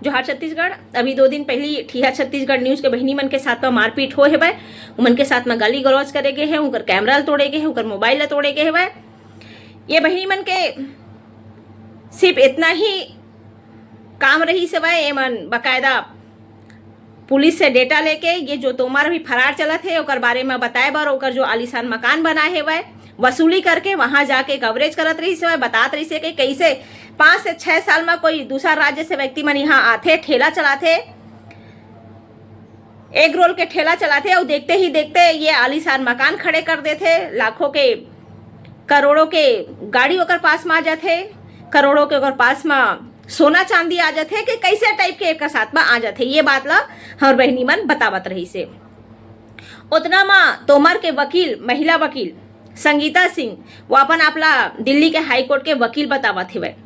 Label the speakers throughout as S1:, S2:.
S1: जोहार छत्तीसगढ़। अभी 2 दिन पहले ठिया छत्तीसगढ़ न्यूज के बहिनी मन के साथ में मारपीट हो है, उमन के साथ में गाली गलौज करे गए है, उनकर कैमरा तोड़े गए है, उनकर मोबाइल तोड़े गए है। ये बहिनी मन के सिर्फ इतना ही काम रही से भाई एमन बकायदा पुलिस से डेटा लेके ये जो तोमर अभी फरार चला थे ओकर बारे में बताए बार ओकर जो आलीशान मकान बनाए है वह वसूली करके वहां जाके कवरेज करत रही से बतात रही से कि कैसे 5 से 6 साल में कोई दूसरा राज्य से व्यक्ति मन यहाँ आते, ठेला चलाते, एग रोल के ठेला चलाते और देखते ही देखते ये आलीशान मकान खड़े कर देते, लाखों के करोड़ों के गाड़ी ओकर पास में आ जाते, करोड़ों के ओकर पास में सोना चांदी आ जाते कि कैसे टाइप के एक साथ में आ जाते। ये बात ला हर बहनी मन बतावत रही से। उतना में तोमर के वकील, महिला वकील संगीता सिंह, वो अपन आपला दिल्ली के हाई कोर्ट के वकील बतावत है।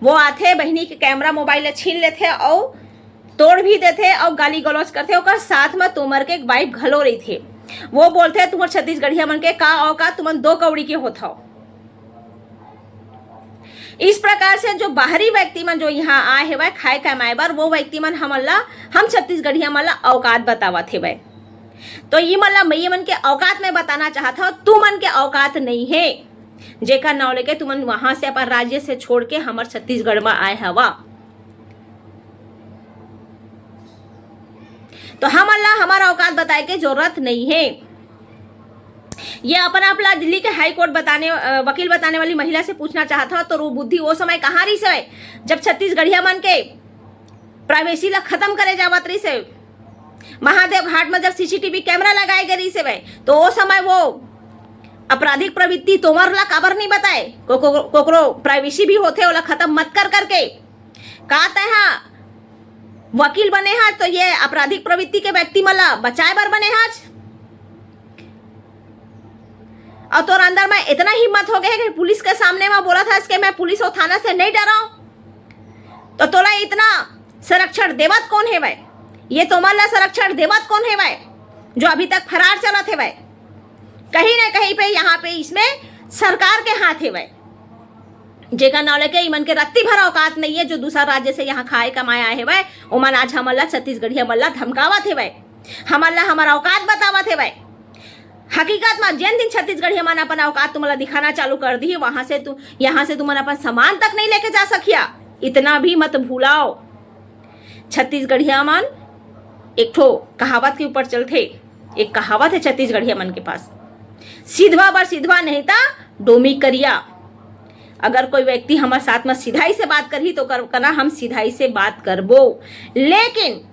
S1: वो आते बहनी के कैमरा मोबाइल छीन लेते और तोड़ भी देते और गाली गलौज करते। और साथ में तोमर के एक वाइफ घलो रही थे। वो बोलते तुम्हारे छत्तीसगढ़िया मन के का औकात, तुमन 2 कौड़ी के होता हो। इस प्रकार से जो बाहरी व्यक्ति मन जो यहाँ आए है वह खाए कमाए बार वो व्यक्ति मन हम छत्तीसगढ़िया मन ला औकात बतावत है। तो ये मतलब मैं मन के औकात में बताना चाहता हूँ, तू मन के औकात नहीं है जेका नाव लेके तुमन वहां से अपन राज्य से छोड़ के हमार छत्तीसगढ़ में आए हवा। तो हमारा औकात बताए के जरूरत नहीं है। ये अपन आपला दिल्ली के हाई कोर्ट वकील बताने वाली महिला से पूछना चाहता तो वो बुद्धि वो समय कहाँ रही से जब छत्तीसगढ़िया मन के प्राइवेसी ला खत्म करे जावत रही से। महादेव घाट में जब सीसीटीवी कैमरा लगाए गई से तो वो समय वो आपराधिक प्रवृत्ति तोमर ला काबर नहीं बताए, कोकरो प्राइवेसी भी होते ओला खत्म मत कर करके कहते हैं वकील बने हैं तो ये आपराधिक प्रवृत्ति के व्यक्ति मला बचाए बर बने हैं। और तोर अंदर में इतना हिम्मत हो गया कि पुलिस के सामने में बोला था इसके मैं पुलिस और थाना से नहीं डरा हूं, तो तोला इतना संरक्षण देवत कौन है भाई? ये तोमर संरक्षण देवत कौन है भाई जो अभी तक फरार चला थे भाई? कहीं ना कहीं पे यहाँ पे इसमें सरकार के हाथ है भाई, जेका नाव लेके इमन के रत्ती भर औकात नहीं है जो दूसरा राज्य से यहाँ खाए कमाए आए है भाई। ओमन आज हमला छत्तीसगढ़िया मल्ला धमकावा थे भाई, हमला हमारा औकात बतावा थे भाई। हकीकत में जिन दिन छत्तीसगढ़िया मन अपन औकात तुम्हारा दिखाना चालू कर दी वहां से यहाँ से तुम अपन सामान तक नहीं लेके जा सकिया। इतना भी मत भूलाओ। छत्तीसगढ़िया मन एक ठो कहावत के ऊपर चलते, एक कहावत है छत्तीसगढ़िया मन के पास, सीधवा बर सीधवा नहीं था डोमी करिया। अगर कोई व्यक्ति हमारे साथ में सीधाई से बात करी तो करना हम सीधाई से बात करबो, लेकिन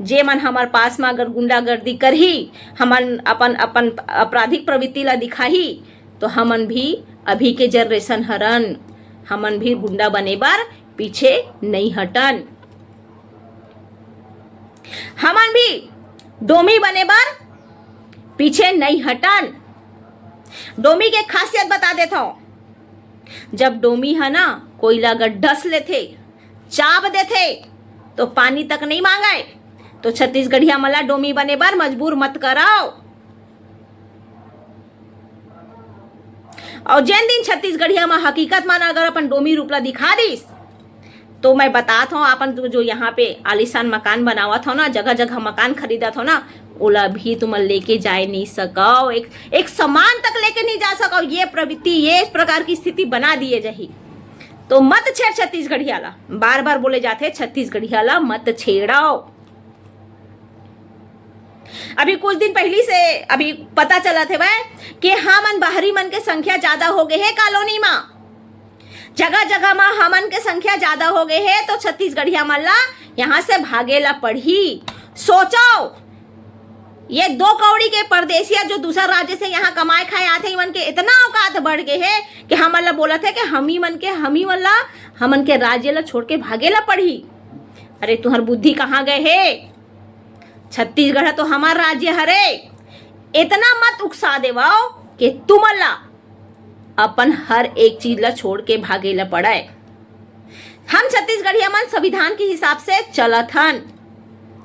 S1: जे मन हमार पास में अगर गुंडागर्दी करही, हमन अपन अपन आपराधिक प्रवृत्ति ला दिखाही तो हमन भी अभी के जनरेशन हरन, हमन भी गुंडा बने बार पीछे नहीं हटन, हमन भी डोमी बने बार पीछे नहीं हटन। डोमी के खासियत बता देता हूं, जब डोमी है ना कोयला अगर डस लेते चाप देते तो पानी तक नहीं मांगाए। तो छत्तीसगढ़िया मला डोमी बने बार मजबूर मत कराओ। और जिन दिन छत्तीसगढ़िया में हकीकत माना अगर अपन डोमी रूपला दिखा दीस तो मैं बताता हूँ अपन जो यहाँ पे आलीशान मकान बनावत हो ना, जगह जगह मकान खरीदत हो ना, ओला भी तुम लेके जाए नहीं सको, एक सामान तक लेके नहीं जा सको। ये प्रवृत्ति ये इस प्रकार की स्थिति बना दिए जही। तो मत छेड़ छत्तीसगढ़िया ला, बार बार बोले जाते छत्तीसगढ़िया ला मत छेड़ाओ। अभी कुछ दिन पहले से अभी पता चला थे वह कि हमन बाहरी मन के संख्या ज्यादा हो गए है कॉलोनी में, जगह जगह में हमन के संख्या ज्यादा हो गए है तो छत्तीसगढ़िया मल्ला यहाँ से भागेला पड़ी। सोचो ये 2 कौड़ी के परदेसिया जो दूसरा राज्य से यहाँ कमाए खाए आते इवन के इतना औकात बढ़ गए है कि हमन बोला थे कि हम ही मल्ला हमन के राज्य ला छोड़ के भागेला पड़ी। अरे तुम्हार बुद्धि कहाँ गए है? छत्तीसगढ़ तो हमारा राज्य हरे, इतना मत उकसा देवाओ कि तुमला अपन हर एक चीज ला छोड़ के भागेला पड़े। हम छत्तीसगढ़िया मन संविधान के हिसाब से चलत हन।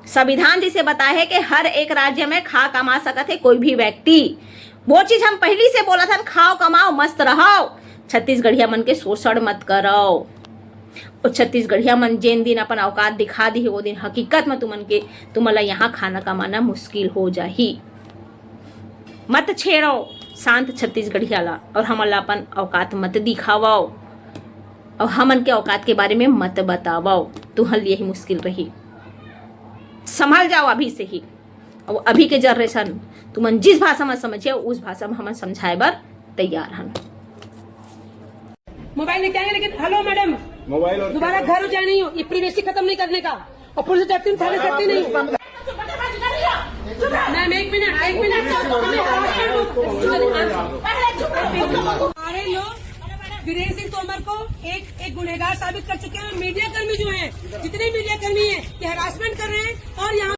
S1: संविधान जिसे बताया है कि हर एक राज्य में खा कमा सकत है कोई भी व्यक्ति, वो चीज हम पहली से बोला था, खाओ कमाओ मस्त रहो, छत्तीसगढ़िया मन के शोषण मत करो। और छत्तीसगढ़िया मन जेन दिन अपन औकात दिखा दी है वो दिन हकीकत में तुमला यहाँ खाना कमाना मुश्किल हो जाही। मत छेड़ो शांत छत्तीसगढ़िया ला और हमला अपन औकात मत दिखावाओ और हमन के औकात के बारे में मत बतावाओ। तुहल यही मुश्किल रही, संभल जाओ अभी से ही। और अभी के जनरेशन तुमन जिस भाषा में समझिए उस भाषा में हम समझाए बर तैयार हन।
S2: मोबाइल लेके आएंगे लेकिन हेलो मैडम
S3: मोबाइल और
S2: दोबारा घर हो जाए नहीं हो, ये प्रिवेसी खत्म नहीं करने का। और पुलिस जाती हूँ थाने करती नहीं। मैम एक मिनट अरे लोग वीरेंद्र सिंह तोमर को एक गुनहगार साबित कर चुके हैं। मीडिया कर्मी जो हैं, जितने मीडिया कर्मी हैं ये हरासमेंट कर रहे हैं और यहाँ